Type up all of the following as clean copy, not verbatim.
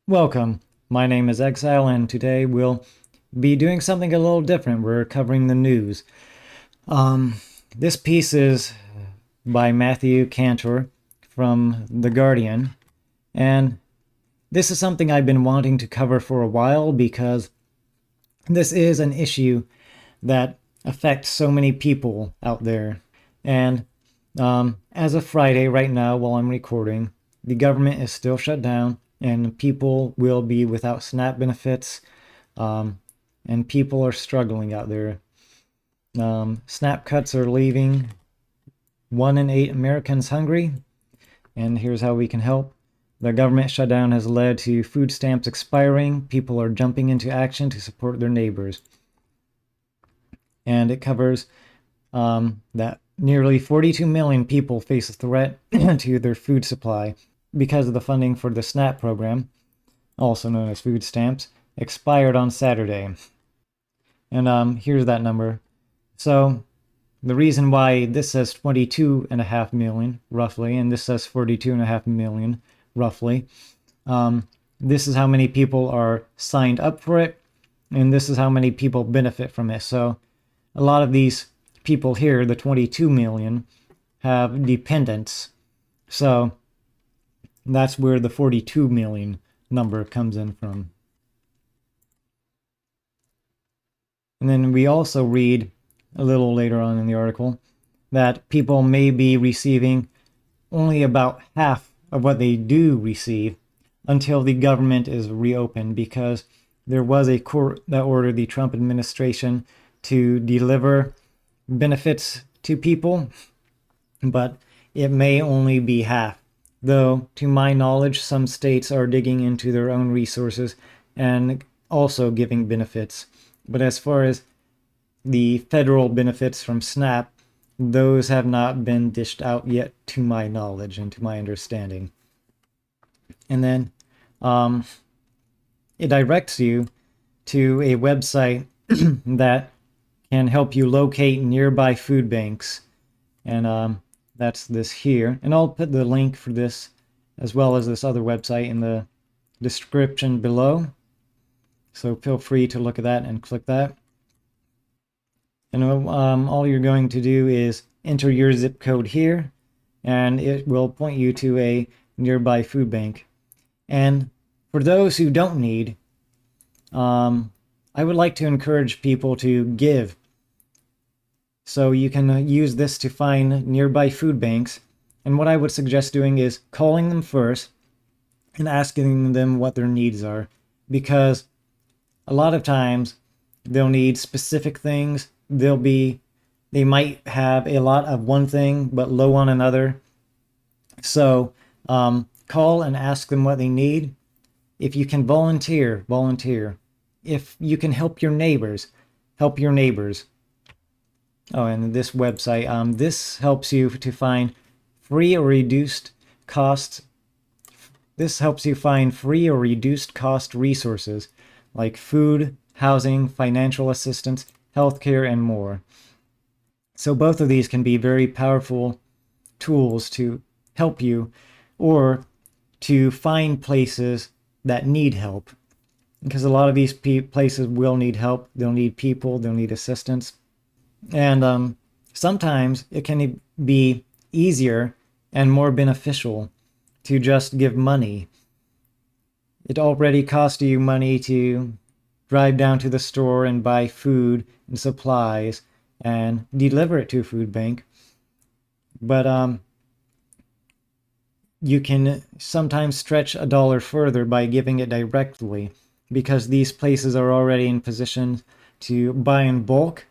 Welcome. My name is Exile, and today we'll be doing something a little different. We're covering the news. Um, this piece is by Matthew Cantor from The Guardian, and this is something I've been wanting to cover for a while because this is an issue that affects so many people out there. And as of Friday, right now, while I'm recording, the government is still shut down, and people will be without SNAP benefits, and people are struggling out there. SNAP cuts are leaving 1 in 8 Americans hungry, and here's how we can help. The government shutdown has led to food stamps expiring. People are jumping into action to support their neighbors. And it covers that nearly 42 million people face a threat to their food supply because of the funding for the SNAP program, also known as food stamps, expired on Saturday. And here's that number. So the reason why this says 22.5 million, roughly, and this says 42.5 million, roughly, this is how many people are signed up for it, and this is how many people benefit from it. So a lot of these people here, the 22 million, have dependents. So that's where the 42 million number comes in from. And then we also read a little later on in the article that people may be receiving only about half of what they do receive until the government is reopened, because there was a court that ordered the Trump administration to deliver benefits to people, but it may only be half. Though, to my knowledge, some states are digging into their own resources and also giving benefits. But as far as the federal benefits from SNAP, those have not been dished out yet, to my knowledge and to my understanding. And then it directs you to a website that can help you locate nearby food banks. And that's this here. And I'll put the link for this as well as this other website in the description below. So feel free to look at that and click that. And all you're going to do is enter your zip code here, and it will point you to a nearby food bank. And for those who don't need, I would like to encourage people to give. So you can use this to find nearby food banks. And what I would suggest doing is calling them first and asking them what their needs are. Because a lot of times they'll need specific things. They might have a lot of one thing but low on another. So call and ask them what they need. If you can volunteer. If you can help your neighbors, help your neighbors. Oh, and this website, this helps you to find free or reduced cost. This helps you find free or reduced cost resources like food, housing, financial assistance, healthcare, and more. So both of these can be very powerful tools to help you or to find places that need help. Because a lot of these places will need help. They'll need people. They'll need assistance. And sometimes it can be easier and more beneficial to just give money. It already costs you money to drive down to the store and buy food and supplies and deliver it to a food bank. But you can sometimes stretch a dollar further by giving it directly, because these places are already in position to buy in bulk.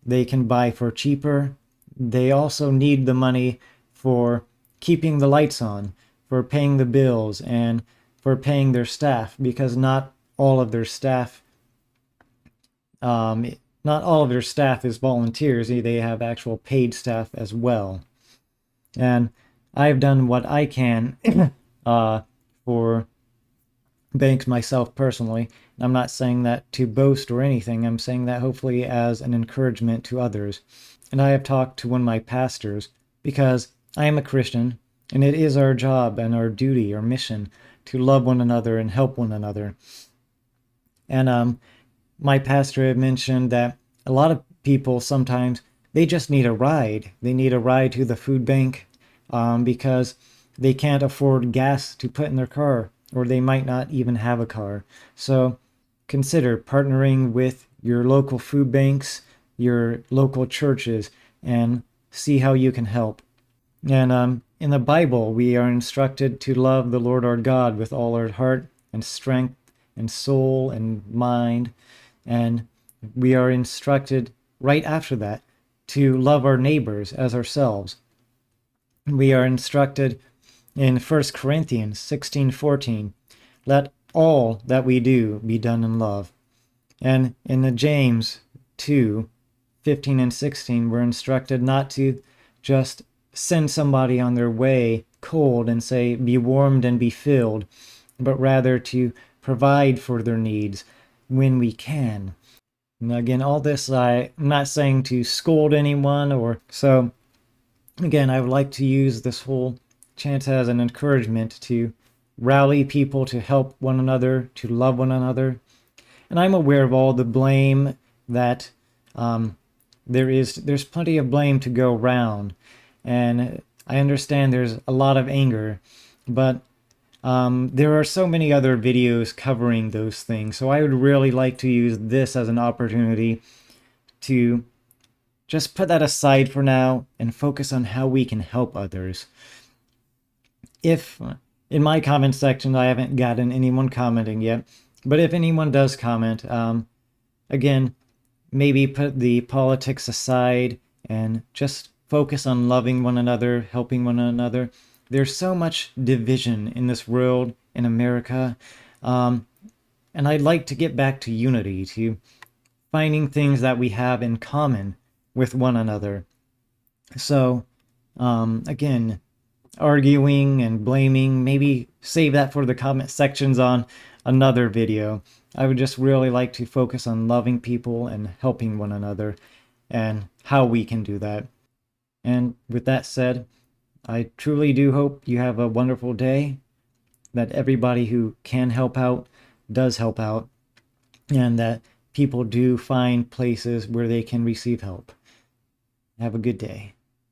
They can buy for cheaper. They also need the money for keeping the lights on, for paying the bills, and for paying their staff, because not all of their staff is volunteers. They have actual paid staff as well. And I've done what I can for banks myself personally. I'm not saying that to boast or anything. I'm saying that hopefully as an encouragement to others. And I have talked to one of my pastors, because I am a Christian, and it is our job and our duty, our mission, to love one another and help one another. And my pastor had mentioned that a lot of people sometimes they just need a ride. They need a ride to the food bank because they can't afford gas to put in their car, or they might not even have a car. So consider partnering with your local food banks, your local churches, and see how you can help. And in the Bible, we are instructed to love the Lord our God with all our heart and strength and soul and mind. And we are instructed right after that to love our neighbors as ourselves. We are instructed in 1 Corinthians 16:14, let all that we do be done in love. And in the James 2:15 and 16, we're instructed not to just send somebody on their way cold and say, be warmed and be filled, but rather to provide for their needs when we can. And again, all this, I'm not saying to scold anyone or so. Again, I would like to use this whole chance as an encouragement to rally people to help one another, to love one another. And I'm aware of all the blame that there's plenty of blame to go around. And I understand there's a lot of anger, but there are so many other videos covering those things. So I would really like to use this as an opportunity to just put that aside for now and focus on how we can help others. If in my comment section, I haven't gotten anyone commenting yet, but if anyone does comment, again, maybe put the politics aside and just focus on loving one another, helping one another. There's so much division in this world, in America, and I'd like to get back to unity, to finding things that we have in common with one another. So, again, arguing and blaming, maybe save that for the comment sections on another video. I would just really like to focus on loving people and helping one another and how we can do that. And with that said, I truly do hope you have a wonderful day, that everybody who can help out does help out, and that people do find places where they can receive help. Have a good day.